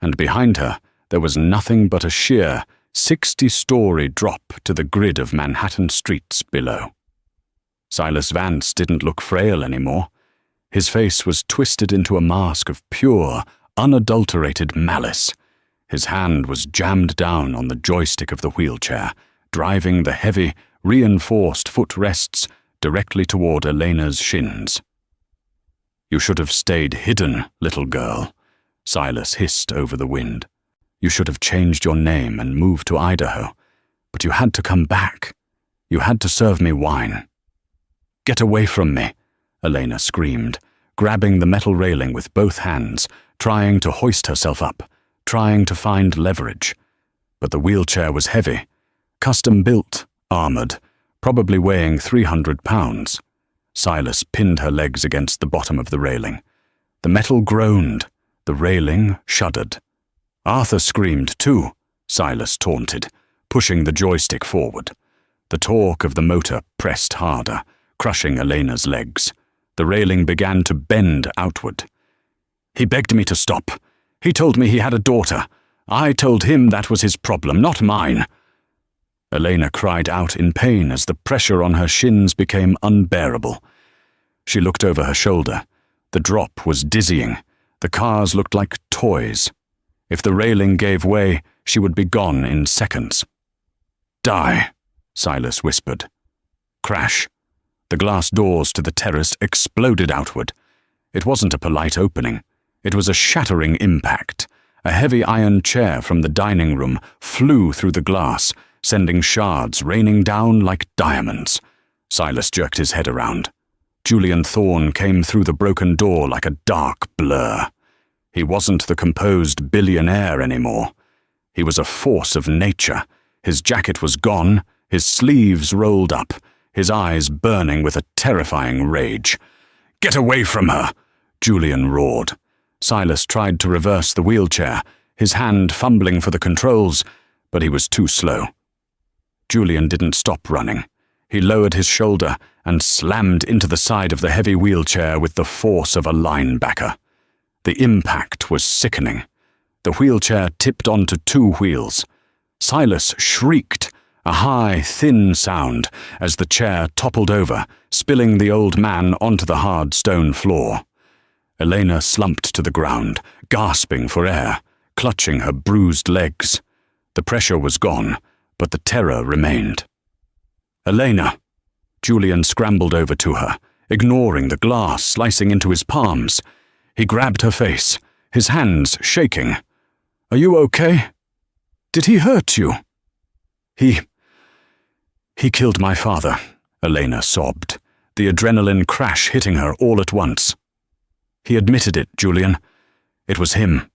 and behind her there was nothing but a sheer 60-story drop to the grid of Manhattan streets below. Silas Vance didn't look frail anymore. His face was twisted into a mask of pure, unadulterated malice. His hand was jammed down on the joystick of the wheelchair, driving the heavy, reinforced footrests directly toward Elena's shins. You should have stayed hidden, little girl, Silas hissed over the wind. You should have changed your name and moved to Idaho, but you had to come back. You had to serve me wine. Get away from me, Elena screamed, grabbing the metal railing with both hands, trying to hoist herself up, trying to find leverage. But the wheelchair was heavy, custom-built, armored, probably weighing 300 pounds. Silas pinned her legs against the bottom of the railing. The metal groaned. The railing shuddered. Arthur screamed too, Silas taunted, pushing the joystick forward. The torque of the motor pressed harder, crushing Elena's legs. The railing began to bend outward. He begged me to stop. He told me he had a daughter. I told him that was his problem, not mine. Elena cried out in pain as the pressure on her shins became unbearable. She looked over her shoulder. The drop was dizzying. The cars looked like toys. If the railing gave way, she would be gone in seconds. Die, Silas whispered. Crash. The glass doors to the terrace exploded outward. It wasn't a polite opening. It was a shattering impact. A heavy iron chair from the dining room flew through the glass, sending shards raining down like diamonds. Silas jerked his head around. Julian Thorne came through the broken door like a dark blur. He wasn't the composed billionaire anymore. He was a force of nature. His jacket was gone, his sleeves rolled up, his eyes burning with a terrifying rage. "Get away from her!" Julian roared. Silas tried to reverse the wheelchair, his hand fumbling for the controls, but he was too slow. Julian didn't stop running. He lowered his shoulder and slammed into the side of the heavy wheelchair with the force of a linebacker. The impact was sickening. The wheelchair tipped onto two wheels. Silas shrieked, a high, thin sound, as the chair toppled over, spilling the old man onto the hard stone floor. Elena slumped to the ground, gasping for air, clutching her bruised legs. The pressure was gone, but the terror remained. "Elena!" Julian scrambled over to her, ignoring the glass slicing into his palms. He grabbed her face, his hands shaking. "Are you okay? Did he hurt you?" He killed my father," Elena sobbed, the adrenaline crash hitting her all at once. "He admitted it, Julian. It was him."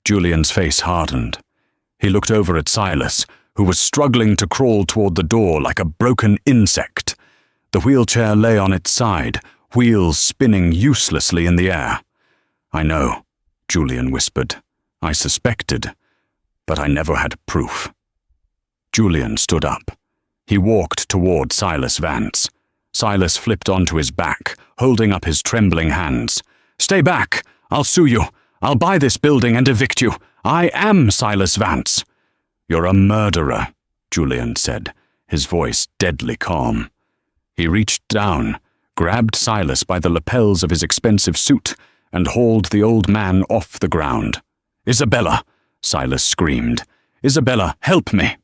Julian's face hardened. He looked over at Silas, who was struggling to crawl toward the door like a broken insect. The wheelchair lay on its side, wheels spinning uselessly in the air. "I know," Julian whispered. "I suspected, but I never had proof." Julian stood up. He walked toward Silas Vance. Silas flipped onto his back, holding up his trembling hands. "Stay back! I'll sue you! I'll buy this building and evict you! I am Silas Vance!" "You're a murderer," Julian said, his voice deadly calm. He reached down, grabbed Silas by the lapels of his expensive suit, and hauled the old man off the ground. "Isabella!" Silas screamed. "Isabella, help me!"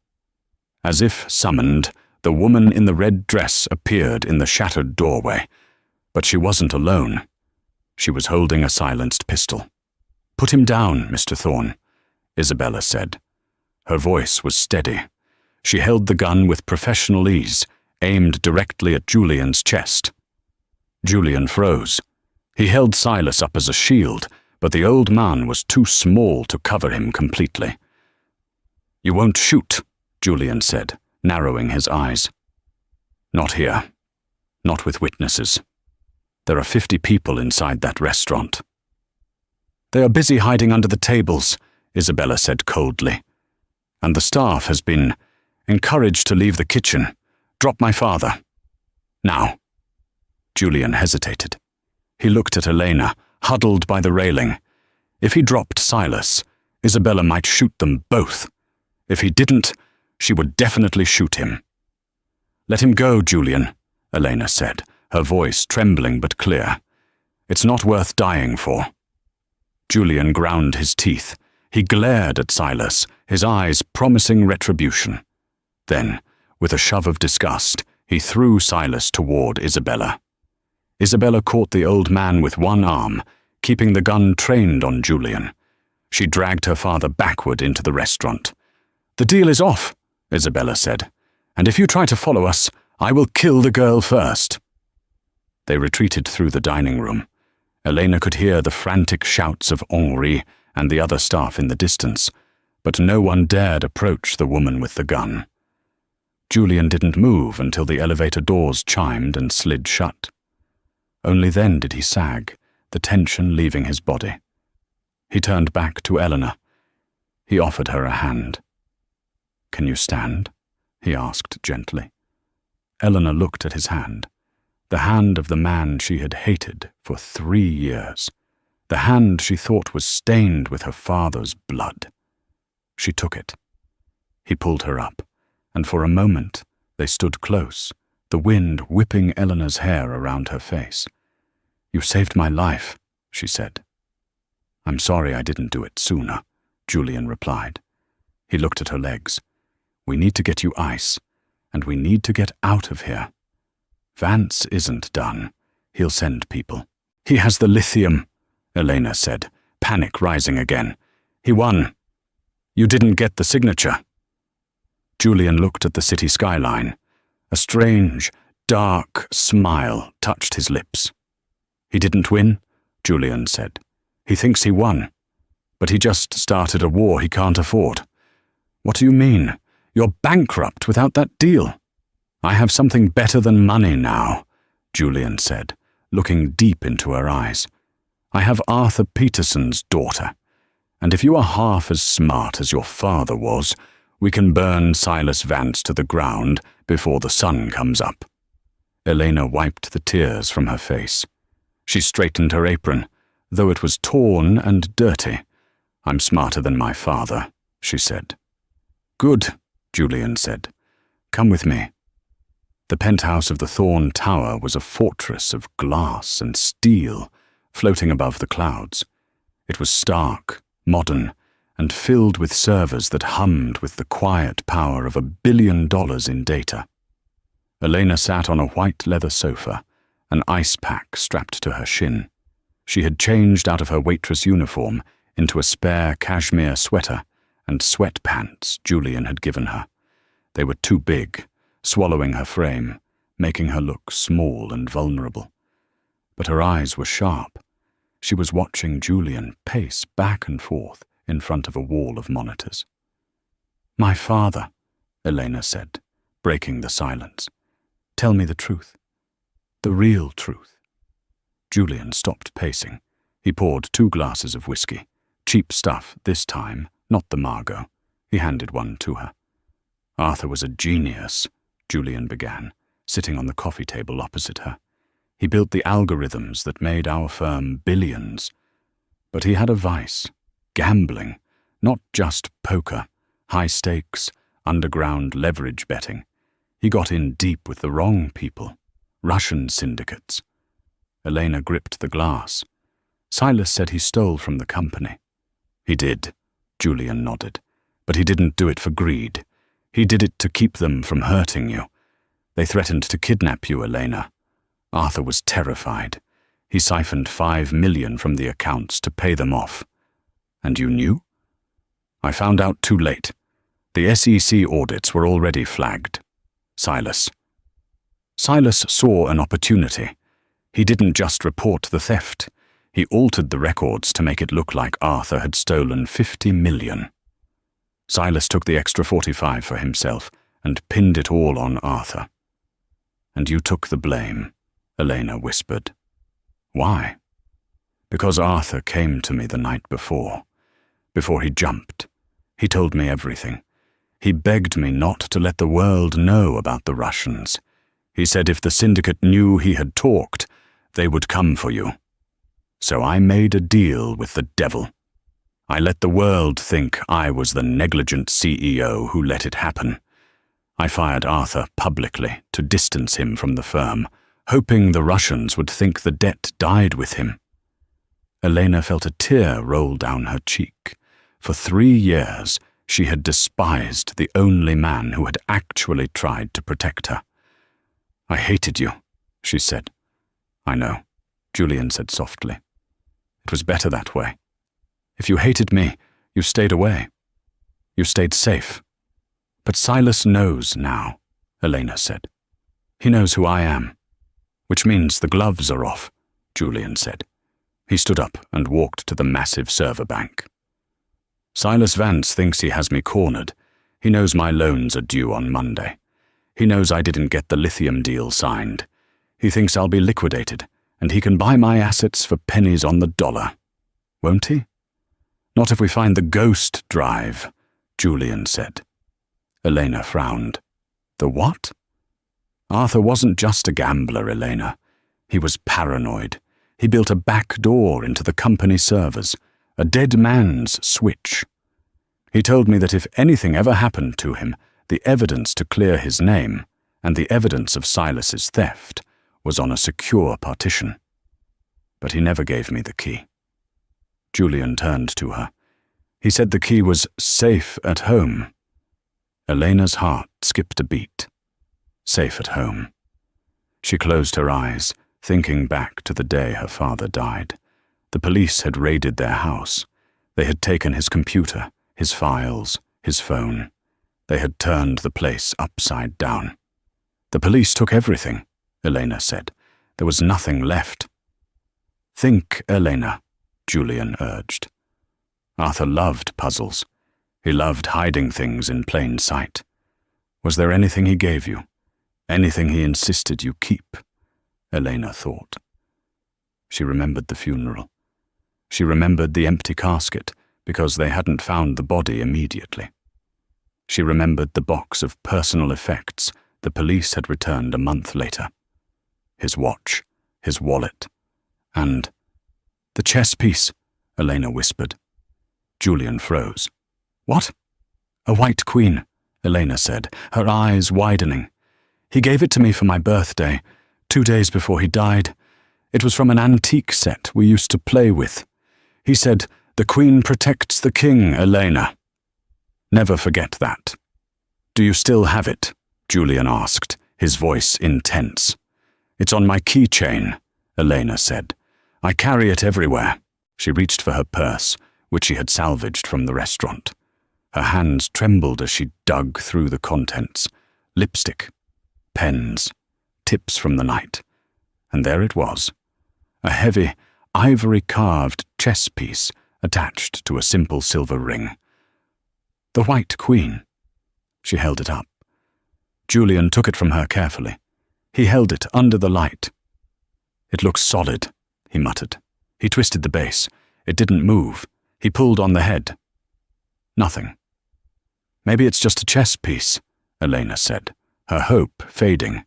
As if summoned, the woman in the red dress appeared in the shattered doorway. But she wasn't alone. She was holding a silenced pistol. "Put him down, Mr. Thorne," Isabella said. Her voice was steady. She held the gun with professional ease, aimed directly at Julian's chest. Julian froze. He held Silas up as a shield, but the old man was too small to cover him completely. "You won't shoot," Julian said, narrowing his eyes. "Not here. Not with witnesses. There are 50 people inside that restaurant." "They are busy hiding under the tables," Isabella said coldly. "And the staff has been encouraged to leave the kitchen. Drop my father. Now." Julian hesitated. He looked at Elena, huddled by the railing. If he dropped Silas, Isabella might shoot them both. If he didn't, she would definitely shoot him. "Let him go, Julian," Elena said, her voice trembling but clear. "It's not worth dying for." Julian ground his teeth. He glared at Silas, his eyes promising retribution. Then, with a shove of disgust, he threw Silas toward Isabella. Isabella caught the old man with one arm, keeping the gun trained on Julian. She dragged her father backward into the restaurant. "The deal is off," Isabella said, "and if you try to follow us, I will kill the girl first." They retreated through the dining room. Elena could hear the frantic shouts of Henri and the other staff in the distance, but no one dared approach the woman with the gun. Julian didn't move until the elevator doors chimed and slid shut. Only then did he sag, the tension leaving his body. He turned back to Eleanor. He offered her a hand. "Can you stand?" he asked gently. Eleanor looked at his hand, the hand of the man she had hated for 3 years, the hand she thought was stained with her father's blood. She took it. He pulled her up, and for a moment they stood close, the wind whipping Eleanor's hair around her face. "You saved my life," she said. "I'm sorry I didn't do it sooner," Julian replied. He looked at her legs. "We need to get you ice, and we need to get out of here. Vance isn't done. He'll send people." "He has the lithium," Elena said, panic rising again. "He won. You didn't get the signature." Julian looked at the city skyline. A strange, dark smile touched his lips. "He didn't win," Julian said. "He thinks he won. But he just started a war he can't afford." "What do you mean? You're bankrupt without that deal." "I have something better than money now," Julian said, looking deep into her eyes. "I have Arthur Peterson's daughter. And if you are half as smart as your father was, we can burn Silas Vance to the ground before the sun comes up." Elena wiped the tears from her face. She straightened her apron, though it was torn and dirty. "I'm smarter than my father," she said. "Good," Julian said. "Come with me." The penthouse of the Thorne Tower was a fortress of glass and steel, floating above the clouds. It was stark, modern, and filled with servers that hummed with the quiet power of $1 billion in data. Elena sat on a white leather sofa, an ice pack strapped to her shin. She had changed out of her waitress uniform into a spare cashmere sweater and sweatpants Julian had given her. They were too big, swallowing her frame, making her look small and vulnerable. But her eyes were sharp. She was watching Julian pace back and forth in front of a wall of monitors. "My father," Elena said, breaking the silence. "Tell me the truth. The real truth." Julian stopped pacing. He poured 2 glasses of whiskey. Cheap stuff this time, not the Margot. He handed one to her. "Arthur was a genius," Julian began, sitting on the coffee table opposite her. "He built the algorithms that made our firm billions. But he had a vice, gambling, not just poker, high stakes, underground leverage betting. He got in deep with the wrong people, Russian syndicates." Elena gripped the glass. "Silas said he stole from the company." "He did," Julian nodded. "But he didn't do it for greed. He did it to keep them from hurting you. They threatened to kidnap you, Elena. Arthur was terrified. He siphoned $5 million from the accounts to pay them off. And you knew?" "I found out too late. The SEC audits were already flagged. Silas saw an opportunity. He didn't just report the theft. He altered the records to make it look like Arthur had stolen $50 million. Silas took the extra 45 for himself and pinned it all on Arthur. And you took the blame," Elena whispered. "Why?" "Because Arthur came to me the night before he jumped. He told me everything. He begged me not to let the world know about the Russians. He said if the syndicate knew he had talked, they would come for you. So I made a deal with the devil. I let the world think I was the negligent CEO who let it happen. I fired Arthur publicly to distance him from the firm, hoping the Russians would think the debt died with him." Elena felt a tear roll down her cheek. For 3 years, she had despised the only man who had actually tried to protect her. "I hated you," she said. "I know," Julian said softly. "It was better that way. If you hated me, you stayed away. You stayed safe. But Silas knows now," Elena said. "He knows who I am." "Which means the gloves are off," Julian said. He stood up and walked to the massive server bank. "Silas Vance thinks he has me cornered. He knows my loans are due on Monday. He knows I didn't get the lithium deal signed. He thinks I'll be liquidated, and he can buy my assets for pennies on the dollar. Won't he?" "Not if we find the ghost drive," Julian said. Elena frowned. "The what?" "Arthur wasn't just a gambler, Elena. He was paranoid. He built a back door into the company servers, a dead man's switch. He told me that if anything ever happened to him, the evidence to clear his name and the evidence of Silas's theft was on a secure partition. But he never gave me the key." Julian turned to her. "He said the key was safe at home." Elena's heart skipped a beat. Safe at home. She closed her eyes, thinking back to the day her father died. The police had raided their house. They had taken his computer, his files, his phone. They had turned the place upside down. "The police took everything," Elena said. "There was nothing left." "Think, Elena," Julian urged. "Arthur loved puzzles. He loved hiding things in plain sight. Was there anything he gave you? Anything he insisted you keep?" Elena thought. She remembered the funeral. She remembered the empty casket because they hadn't found the body immediately. She remembered the box of personal effects the police had returned a month later. His watch, his wallet, and "The chess piece," Elena whispered. Julian froze. "What?" "A white queen," Elena said, her eyes widening. "He gave it to me for my birthday, 2 days before he died. It was from an antique set we used to play with. He said, The Queen protects the King, Elena. Never forget that. Do you still have it? Julian asked, his voice intense. It's on my keychain, Elena said. I carry it everywhere. She reached for her purse, which she had salvaged from the restaurant. Her hands trembled as she dug through the contents. Lipstick, pens, tips from the night. And there it was, a heavy, ivory-carved chess piece attached to a simple silver ring. The White Queen. She held it up. Julian took it from her carefully. He held it under the light. It looks solid, he muttered. He twisted the base. It didn't move. He pulled on the head. Nothing. Maybe it's just a chess piece, Elena said, her hope fading.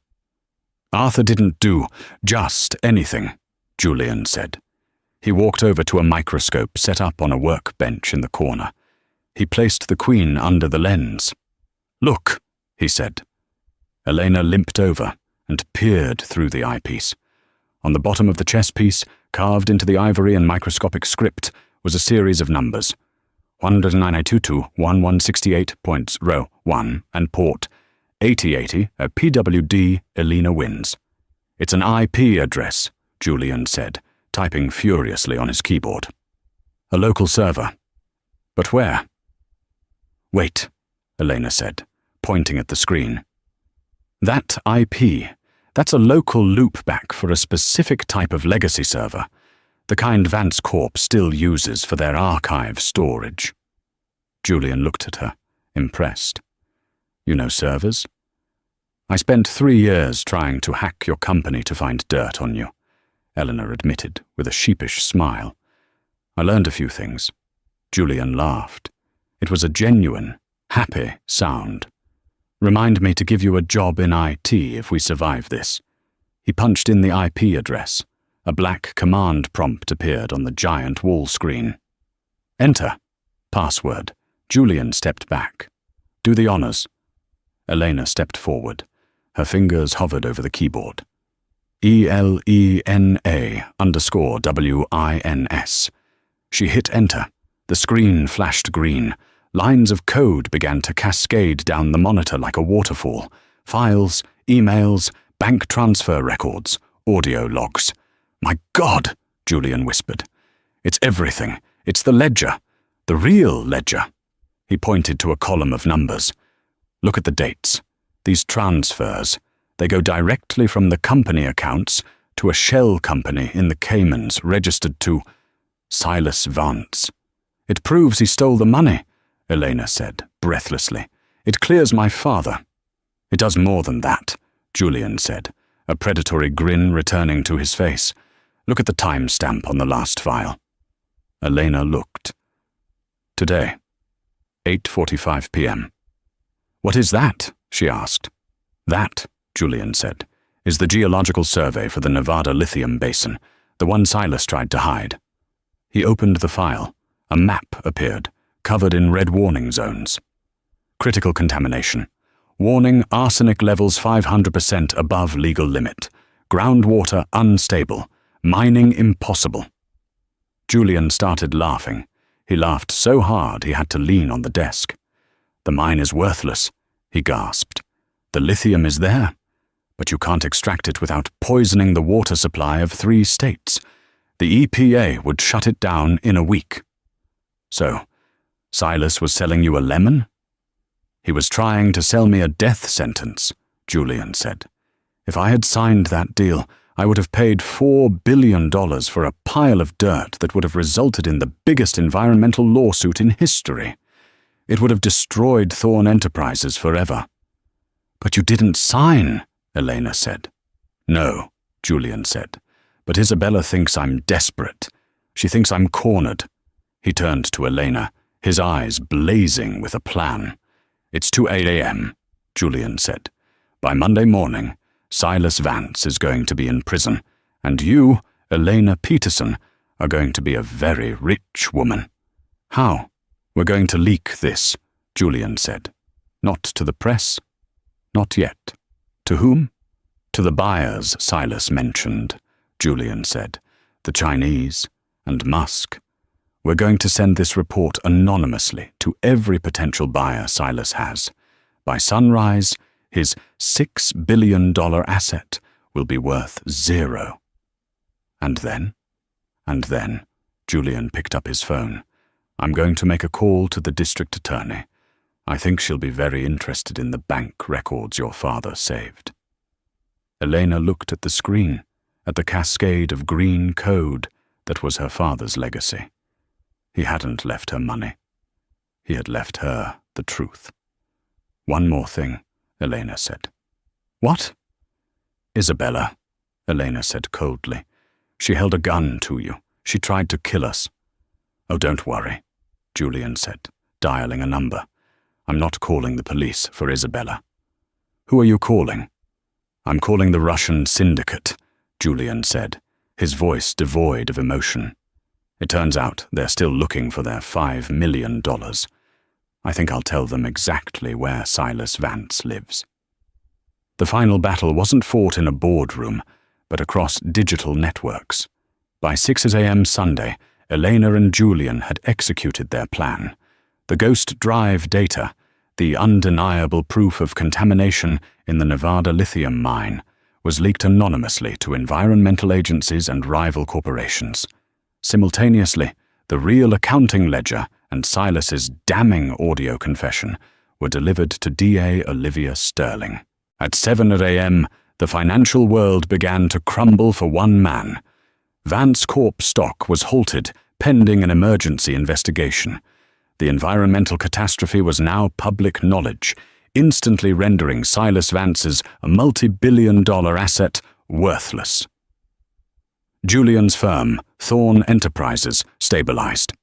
Arthur didn't do just anything, Julian said. He walked over to a microscope set up on a workbench in the corner. He placed the Queen under the lens. Look, he said. Elena limped over and peered through the eyepiece. On the bottom of the chess piece, carved into the ivory and microscopic script, was a series of numbers. 19922-1168 points, row 1, and port 8080, a PWD, Elena wins. It's an IP address, Julian said, typing furiously on his keyboard. A local server. But where? Wait, Elena said, pointing at the screen. That IP, that's a local loopback for a specific type of legacy server, the kind Vance Corp still uses for their archive storage. Julian looked at her, impressed. You know servers? I spent 3 years trying to hack your company to find dirt on you, Eleanor admitted with a sheepish smile. I learned a few things. Julian laughed. It was a genuine, happy sound. Remind me to give you a job in IT if we survive this. He punched in the IP address. A black command prompt appeared on the giant wall screen. Enter. Password. Julian stepped back. Do the honors. Elena stepped forward. Her fingers hovered over the keyboard. ELENA_WINS. She hit enter. The screen flashed green. Lines of code began to cascade down the monitor like a waterfall. Files, emails, bank transfer records, audio logs. My God, Julian whispered. It's everything. It's the ledger. The real ledger. He pointed to a column of numbers. Look at the dates. These transfers. They go directly from the company accounts to a shell company in the Caymans registered to Silas Vance. It proves he stole the money, Elena said, breathlessly. It clears my father. It does more than that, Julian said, a predatory grin returning to his face. Look at the timestamp on the last file. Elena looked. Today, 8:45 p.m. What is that? She asked. That, Julian said, is the geological survey for the Nevada lithium basin, the one Silas tried to hide. He opened the file. A map appeared, covered in red warning zones. Critical contamination. Warning, arsenic levels 500% above legal limit. Groundwater unstable. Mining impossible. Julian started laughing. He laughed so hard he had to lean on the desk. The mine is worthless, he gasped. The lithium is there, but you can't extract it without poisoning the water supply of 3 states. The EPA would shut it down in a week. So, Silas was selling you a lemon? He was trying to sell me a death sentence, Julian said. If I had signed that deal, I would have paid $4 billion for a pile of dirt that would have resulted in the biggest environmental lawsuit in history. It would have destroyed Thorn Enterprises forever. But you didn't sign, Elena said. No, Julian said, but Isabella thinks I'm desperate. She thinks I'm cornered. He turned to Elena, his eyes blazing with a plan. It's 2 a.m., Julian said. By Monday morning, Silas Vance is going to be in prison, and you, Elena Peterson, are going to be a very rich woman. How? We're going to leak this, Julian said. Not to the press? Not yet. To whom? To the buyers Silas mentioned, Julian said. The Chinese and Musk. We're going to send this report anonymously to every potential buyer Silas has. By sunrise, his $6 billion asset will be worth zero. And then, Julian picked up his phone. I'm going to make a call to the district attorney. I think she'll be very interested in the bank records your father saved. Elena looked at the screen, at the cascade of green code that was her father's legacy. He hadn't left her money. He had left her the truth. One more thing, Elena said. What? Isabella, Elena said coldly. She held a gun to you. She tried to kill us. Oh, don't worry, Julian said, dialing a number. I'm not calling the police for Isabella. Who are you calling? I'm calling the Russian syndicate, Julian said, his voice devoid of emotion. It turns out they're still looking for their $5 million. I think I'll tell them exactly where Silas Vance lives. The final battle wasn't fought in a boardroom, but across digital networks. By 6 a.m. Sunday, Elena and Julian had executed their plan. The Ghost Drive data, the undeniable proof of contamination in the Nevada lithium mine, was leaked anonymously to environmental agencies and rival corporations. Simultaneously, the real accounting ledger and Silas's damning audio confession were delivered to DA Olivia Sterling. At 7 a.m., the financial world began to crumble for one man. Vance Corp stock was halted pending an emergency investigation. The environmental catastrophe was now public knowledge, instantly rendering Silas Vance's multi-billion-dollar asset worthless. Julian's firm, Thorn Enterprises, stabilized.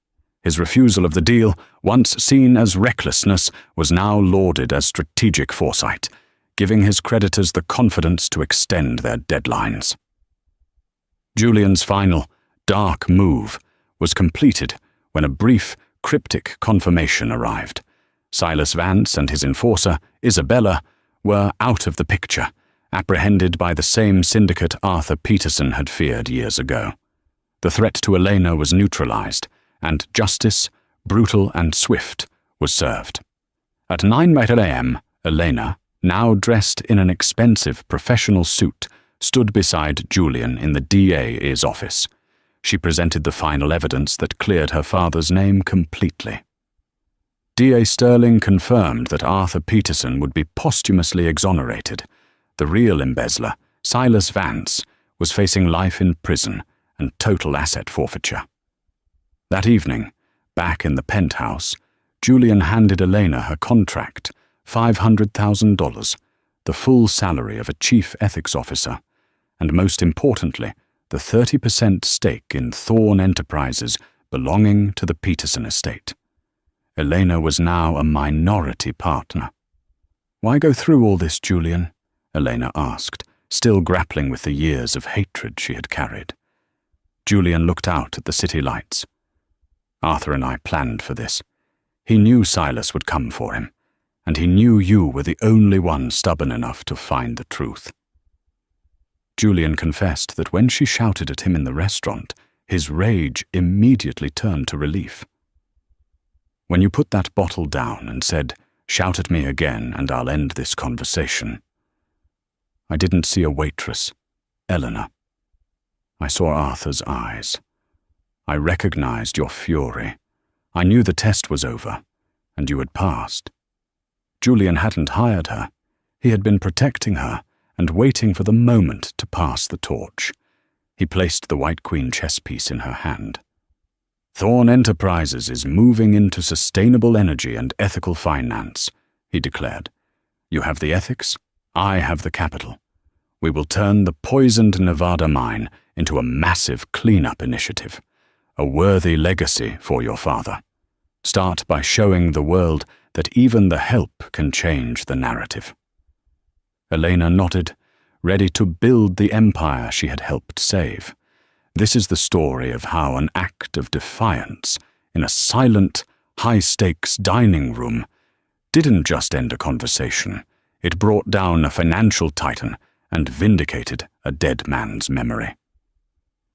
His refusal of the deal, once seen as recklessness, was now lauded as strategic foresight, giving his creditors the confidence to extend their deadlines. Julian's final, dark move was completed when a brief, cryptic confirmation arrived. Silas Vance and his enforcer, Isabella, were out of the picture, apprehended by the same syndicate Arthur Peterson had feared years ago. The threat to Elena was neutralized, and justice, brutal and swift, was served. At 9 a.m., Elena, now dressed in an expensive professional suit, stood beside Julian in the DA's office. She presented the final evidence that cleared her father's name completely. DA Sterling confirmed that Arthur Peterson would be posthumously exonerated. The real embezzler, Silas Vance, was facing life in prison and total asset forfeiture. That evening, back in the penthouse, Julian handed Elena her contract, $500,000, the full salary of a chief ethics officer, and most importantly, the 30% stake in Thorn Enterprises belonging to the Peterson estate. Elena was now a minority partner. Why go through all this, Julian? Elena asked, still grappling with the years of hatred she had carried. Julian looked out at the city lights. Arthur and I planned for this. He knew Silas would come for him, and he knew you were the only one stubborn enough to find the truth. Julian confessed that when she shouted at him in the restaurant, his rage immediately turned to relief. When you put that bottle down and said, "Shout at me again and I'll end this conversation," I didn't see a waitress, Eleanor. I saw Arthur's eyes. I recognized your fury. I knew the test was over, and you had passed. Julian hadn't hired her. He had been protecting her and waiting for the moment to pass the torch. He placed the White Queen chess piece in her hand. Thorn Enterprises is moving into sustainable energy and ethical finance, he declared. You have the ethics, I have the capital. We will turn the poisoned Nevada mine into a massive cleanup initiative, a worthy legacy for your father. Start by showing the world that even the help can change the narrative. Elena nodded, ready to build the empire she had helped save. This is the story of how an act of defiance in a silent, high-stakes dining room didn't just end a conversation. It brought down a financial titan and vindicated a dead man's memory.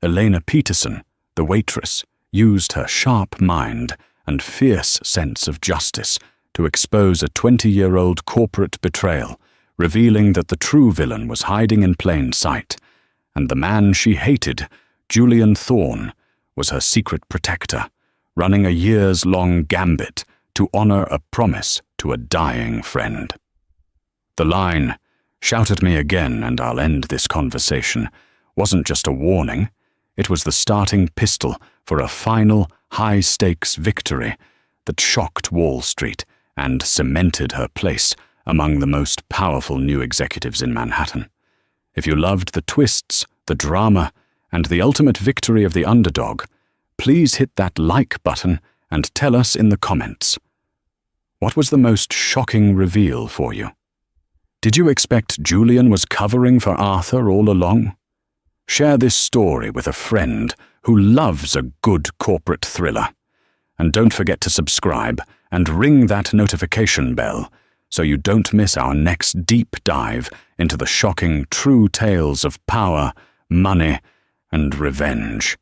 Elena Peterson, the waitress, used her sharp mind and fierce sense of justice to expose a 20-year-old corporate betrayal, revealing that the true villain was hiding in plain sight, and the man she hated, Julian Thorne, was her secret protector, running a years-long gambit to honor a promise to a dying friend. The line, "Shout at me again and I'll end this conversation," wasn't just a warning, it was the starting pistol for a final, high-stakes victory that shocked Wall Street and cemented her place among the most powerful new executives in Manhattan. If you loved the twists, the drama, and the ultimate victory of the underdog, please hit that like button and tell us in the comments. What was the most shocking reveal for you? Did you expect Julian was covering for Arthur all along? Share this story with a friend who loves a good corporate thriller. And don't forget to subscribe and ring that notification bell so you don't miss our next deep dive into the shocking true tales of power, money, and revenge.